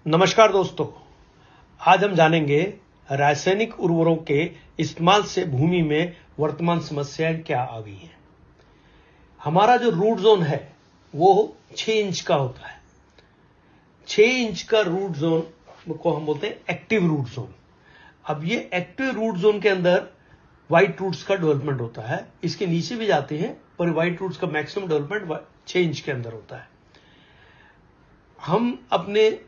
नमस्कार दोस्तों, आज हम जानेंगे रासायनिक उर्वरकों के इस्तेमाल से भूमि में वर्तमान समस्याएं क्या आ गई हैं। हमारा जो रूट जोन है वो 6 इंच का होता है। 6 इंच का रूट जोन को हम बोलते हैं एक्टिव रूट जोन। अब ये एक्टिव रूट जोन के अंदर व्हाइट रूट्स का डेवलपमेंट होता है। इसके नीचे भी जाते हैं पर व्हाइट रूट्स का मैक्सिमम डेवलपमेंट 6 इंच के अंदर होता है। हम अपने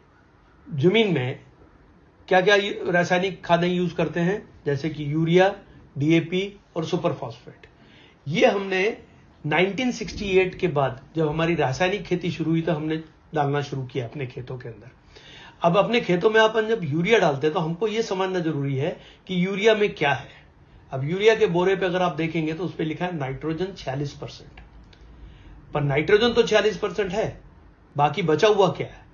जमीन में क्या क्या रासायनिक खादें यूज करते हैं, जैसे कि यूरिया, डीएपी और सुपर फॉस्फेट। ये हमने 1968 के बाद जब हमारी रासायनिक खेती शुरू हुई तो हमने डालना शुरू किया अपने खेतों के अंदर। अब अपने खेतों में अपन जब यूरिया डालते हैं तो हमको यह समझना जरूरी है कि यूरिया में क्या है। अब यूरिया के बोरे पे अगर आप देखेंगे तो उस पर लिखा है नाइट्रोजन 46%, पर नाइट्रोजन तो 46% है, बाकी बचा हुआ क्या है?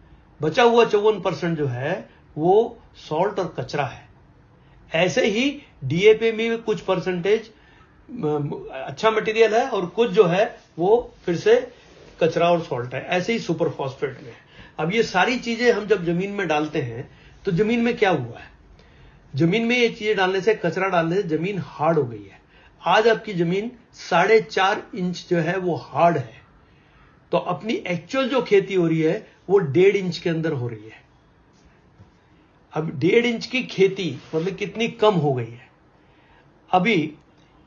बचा हुआ 54% जो है वो सॉल्ट और कचरा है। ऐसे ही डीएपी में कुछ परसेंटेज अच्छा मटेरियल है और कुछ जो है वो फिर से कचरा और सॉल्ट है। ऐसे ही सुपर फॉस्फेट में है। अब ये सारी चीजें हम जब जमीन में डालते हैं तो जमीन में क्या हुआ है? जमीन में ये चीजें डालने से, कचरा डालने से जमीन हार्ड हो गई है। आज आपकी जमीन 4.5 इंच जो है वो हार्ड है। तो अपनी एक्चुअल जो खेती हो रही है वो 1.5 इंच के अंदर हो रही है। अब 1.5 इंच की खेती मतलब कितनी कम हो गई है। अभी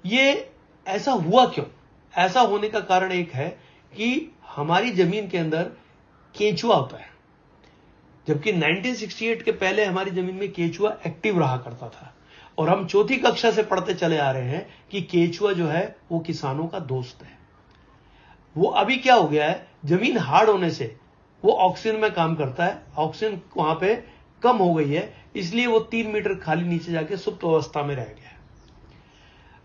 ये ऐसा हुआ क्यों? ऐसा होने का कारण एक है कि हमारी जमीन के अंदर केंचुआ होता है, जबकि 1968 के पहले हमारी जमीन में केंचुआ एक्टिव रहा करता था। और हम चौथी कक्षा से पढ़ते चले आ रहे हैं कि केंचुआ जो है वो किसानों का दोस्त है। वो अभी क्या हो गया है, जमीन हार्ड होने से वो ऑक्सीजन में काम करता है, ऑक्सीजन वहां पे कम हो गई है, इसलिए वो 3 मीटर खाली नीचे जाके सुप्त अवस्था में रह गया है।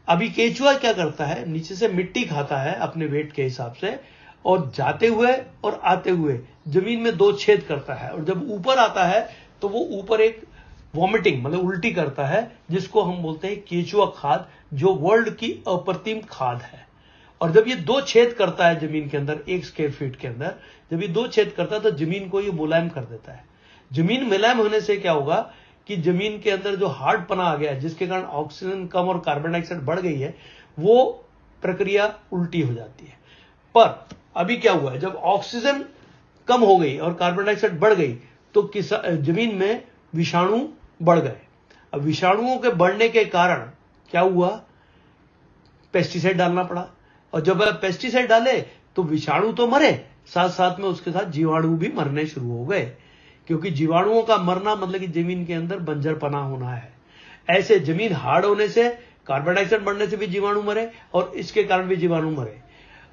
अभी केंचुआ क्या करता है, नीचे से मिट्टी खाता है अपने वेट के हिसाब से, और जाते हुए और आते हुए जमीन में 2 छेद करता है। और जब ऊपर आता है तो वो ऊपर एक वॉमिटिंग मतलब उल्टी करता है, जिसको हम बोलते हैं केंचुआ खाद, जो वर्ल्ड की अप्रतिम खाद है। और जब ये 2 छेद करता है जमीन के अंदर 1 स्क्वायर फीट के अंदर, जब ये 2 छेद करता है तो जमीन को ये मुलायम कर देता है। जमीन मुलायम होने से क्या होगा कि जमीन के अंदर जो हार्ड पना आ गया है, जिसके कारण ऑक्सीजन कम और कार्बन डाइऑक्साइड बढ़ गई है, वो प्रक्रिया उल्टी हो जाती है। पर अभी क्या हुआ है, जब ऑक्सीजन कम हो गई और कार्बन डाइऑक्साइड बढ़ गई तो जमीन में विषाणु बढ़ गए। अब विषाणुओं के बढ़ने के कारण क्या हुआ, पेस्टिसाइड डालना पड़ा। और जब आप पेस्टिसाइड डाले तो विषाणु तो मरे, साथ साथ में उसके साथ जीवाणु भी मरने शुरू हो गए, क्योंकि जीवाणुओं का मरना मतलब कि जमीन के अंदर बंजरपना होना है। ऐसे जमीन हार्ड होने से, कार्बन डाइऑक्साइड बढ़ने से भी जीवाणु मरे और इसके कारण भी जीवाणु मरे।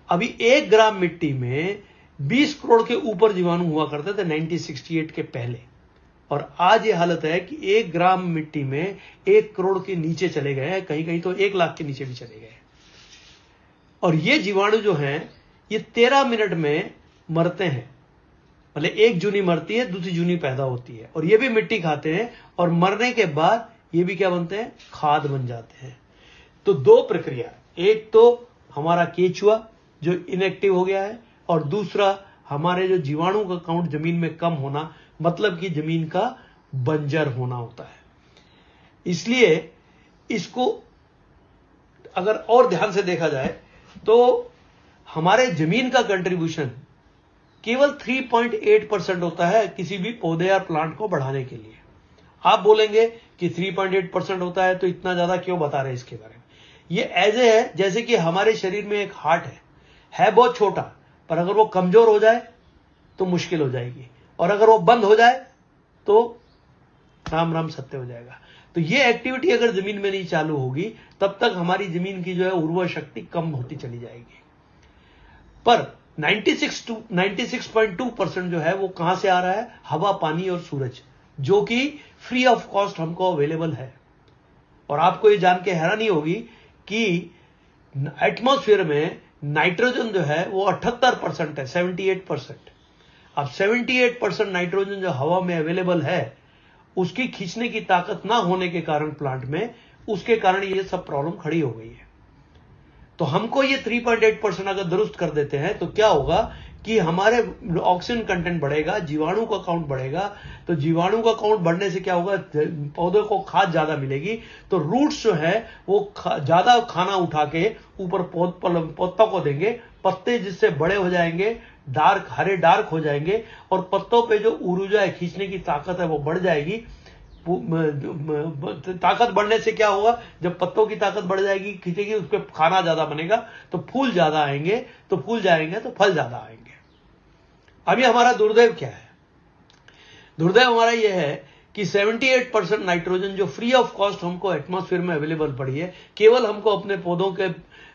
अभी 1 ग्राम मिट्टी में 20 करोड़ के ऊपर जीवाणु हुआ करते थे 1968 के पहले, और आज ये हालत है कि 1 ग्राम मिट्टी में 1 करोड़ के नीचे चले गए हैं, कहीं कहीं तो 1 लाख के नीचे भी चले गए। और ये जीवाणु जो हैं ये 13 मिनट में मरते हैं, मतलब एक जूनी मरती है, दूसरी जूनी पैदा होती है, और ये भी मिट्टी खाते हैं, और मरने के बाद ये भी क्या बनते हैं, खाद बन जाते हैं। तो 2 प्रक्रिया, एक तो हमारा केंचुआ जो इनएक्टिव हो गया है, और दूसरा हमारे जो जीवाणु का काउंट जमीन में कम होना, मतलब कि जमीन का बंजर होना होता है। इसलिए इसको अगर और ध्यान से देखा जाए तो हमारे जमीन का कंट्रीब्यूशन केवल 3.8% होता है किसी भी पौधे या प्लांट को बढ़ाने के लिए। आप बोलेंगे कि 3.8% होता है तो इतना ज्यादा क्यों बता रहे हैं इसके बारे में? ये ऐसे है जैसे कि हमारे शरीर में एक हार्ट है बहुत छोटा, पर अगर वो कमजोर हो जाए तो मुश्किल हो जाएगी, और अगर वो बंद हो जाए तो राम राम सत्य हो जाएगा। तो ये एक्टिविटी अगर जमीन में नहीं चालू होगी तब तक हमारी जमीन की जो है उर्वर शक्ति कम होती चली जाएगी। पर 96.2% जो है वो कहां से आ रहा है? हवा, पानी और सूरज, जो कि फ्री ऑफ कॉस्ट हमको अवेलेबल है। और आपको ये जान के हैरानी होगी कि एटमॉस्फेयर में नाइट्रोजन जो है वो 78% है, 78%। अब 78% नाइट्रोजन जो हवा में अवेलेबल है, उसकी खींचने की ताकत ना होने के कारण प्लांट में, उसके कारण ये सब प्रॉब्लम खड़ी हो गई है। तो हमको ये 3.8% अगर दुरुस्त कर देते हैं तो क्या होगा कि हमारे ऑक्सीजन कंटेंट बढ़ेगा, जीवाणु का काउंट बढ़ेगा। तो जीवाणु का काउंट बढ़ने से क्या होगा, पौधे को खाद ज्यादा मिलेगी। तो रूट्स जो है वो ज्यादा खाना उठा के ऊपर पत्तों को देंगे, पत्ते जिससे बड़े हो जाएंगे, हरे डार्क हो जाएंगे, और पत्तों पे जो ऊर्जा है, खींचने की ताकत है, वो बढ़ जाएगी। ताकत बढ़ने से क्या होगा, जब पत्तों की ताकत बढ़ जाएगी, खींचेगी, उस पर खाना ज्यादा बनेगा, तो फूल ज्यादा आएंगे, तो फूल जाएंगे तो फल ज्यादा आएंगे। अभी हमारा दुर्दैव क्या है? दुर्दैव हमारा यह है कि 78% नाइट्रोजन जो फ्री ऑफ कॉस्ट हमको एटमॉस्फेयर में अवेलेबल पड़ी है, केवल हमको अपने पौधों के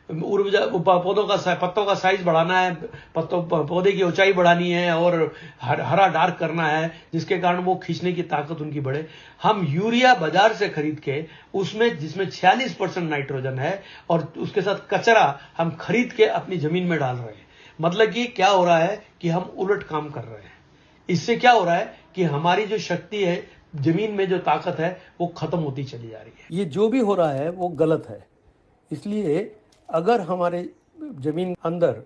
पत्तों का साइज बढ़ाना है, पौधे की ऊंचाई बढ़ानी है, और हरा डार्क करना है, जिसके कारण वो खींचने की ताकत उनकी बढ़े। हम यूरिया बाजार से खरीद के उसमें जिसमें 46% नाइट्रोजन है, और उसके साथ कचरा हम खरीद के अपनी जमीन में डाल रहे हैं। मतलब कि क्या हो रहा है कि हम उलट काम कर रहे हैं। इससे क्या हो रहा है कि हमारी जो शक्ति है, जमीन में जो ताकत है, वो खत्म होती चली जा रही है। ये जो भी हो रहा है वो गलत है। इसलिए अगर हमारे जमीन अंदर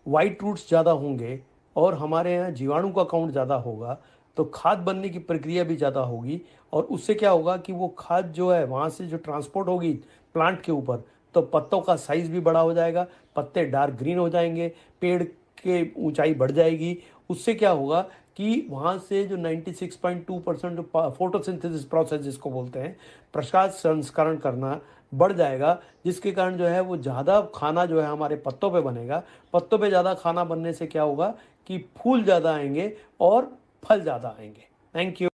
वाइट रूट्स ज़्यादा होंगे और हमारे यहाँ जीवाणु का काउंट ज़्यादा होगा, तो खाद बनने की प्रक्रिया भी ज़्यादा होगी, और उससे क्या होगा कि वो खाद जो है वहाँ से जो ट्रांसपोर्ट होगी प्लांट के ऊपर, तो पत्तों का साइज भी बड़ा हो जाएगा, पत्ते डार्क ग्रीन हो जाएंगे, पेड़ के ऊंचाई बढ़ जाएगी। उससे क्या होगा कि वहाँ से जो 96.2% फोटोसिंथेसिस प्रोसेस जिसको बोलते हैं, प्रकाश संस्करण करना बढ़ जाएगा, जिसके कारण जो है वो ज़्यादा खाना जो है हमारे पत्तों पे बनेगा। पत्तों पे ज़्यादा खाना बनने से क्या होगा कि फूल ज़्यादा आएंगे और फल ज़्यादा आएंगे। Thank you.